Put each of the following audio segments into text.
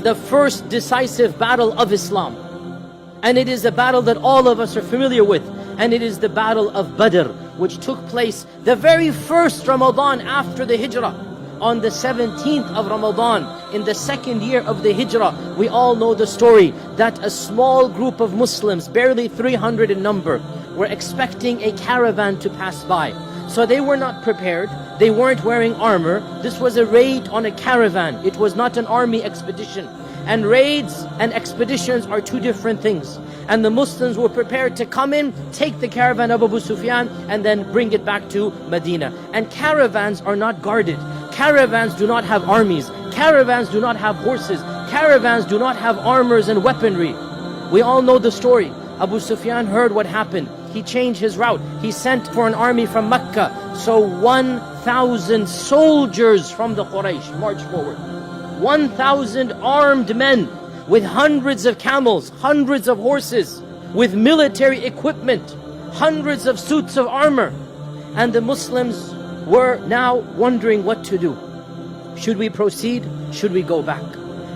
the first decisive battle of Islam. And it is a battle that all of us are familiar with. And it is the Battle of Badr, which took place the very first Ramadan after the Hijrah. On the 17th of Ramadan, in the second year of the Hijrah, we all know the story that a small group of Muslims, barely 300 in number, were expecting a caravan to pass by. So they were not prepared, they weren't wearing armor. This was a raid on a caravan. It was not an army expedition. And raids and expeditions are two different things. And the Muslims were prepared to come in, take the caravan of Abu Sufyan, and then bring it back to Medina. And caravans are not guarded. Caravans do not have armies. Caravans do not have horses. Caravans do not have armors and weaponry. We all know the story. Abu Sufyan heard what happened. He changed his route. He sent for an army from Mecca. So 1,000 soldiers from the Quraish marched forward. 1,000 armed men with hundreds of camels, hundreds of horses, with military equipment, hundreds of suits of armor. And the Muslims were now wondering what to do. Should we proceed? Should we go back?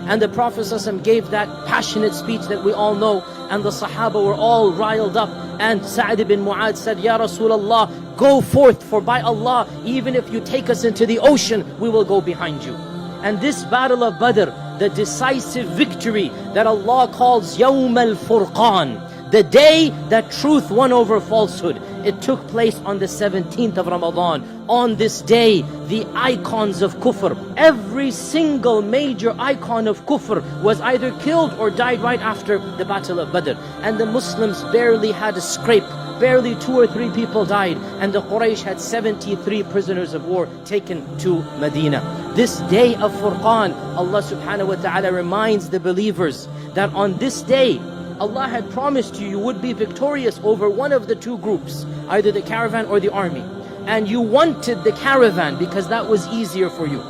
And the Prophet ﷺ gave that passionate speech that we all know, and the Sahaba were all riled up. And Sa'd ibn Mu'adh said, Ya Rasulullah, go forth, for by Allah, even if you take us into the ocean, we will go behind you. And this Battle of Badr, the decisive victory that Allah calls Yawm al-Furqan, the day that truth won over falsehood, it took place on the 17th of Ramadan. On this day, the icons of kufr, every single major icon of kufr was either killed or died right after the Battle of Badr. And the Muslims barely had a scrape. Barely 2 or 3 people died, and the Quraysh had 73 prisoners of war taken to Medina. This day of Furqan, Allah subhanahu wa ta'ala reminds the believers that on this day, Allah had promised you would be victorious over one of the two groups, either the caravan or the army. And you wanted the caravan because that was easier for you.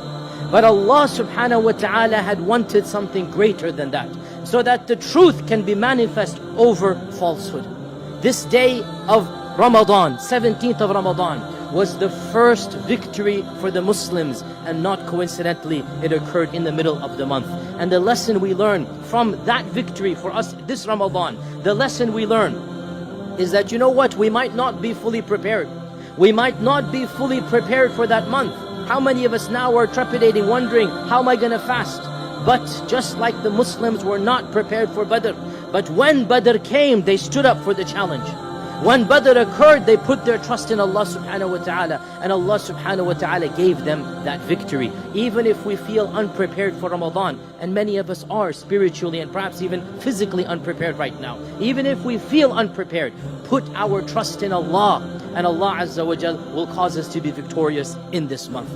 But Allah subhanahu wa ta'ala had wanted something greater than that, so that the truth can be manifest over falsehood. This day of Ramadan, 17th of Ramadan, was the first victory for the Muslims, and not coincidentally, it occurred in the middle of the month. And the lesson we learn from that victory for us this Ramadan, the lesson we learn is that, you know what, we might not be fully prepared. We might not be fully prepared for that month. How many of us now are trepidating, wondering, how am I going to fast? But just like the Muslims were not prepared for Badr, but when Badr came, they stood up for the challenge. When Badr occurred, they put their trust in Allah subhanahu wa ta'ala, and Allah subhanahu wa ta'ala gave them that victory. Even if we feel unprepared for Ramadan, and many of us are spiritually and perhaps even physically unprepared right now, even if we feel unprepared, put our trust in Allah, and Allah Azza wa Jal will cause us to be victorious in this month.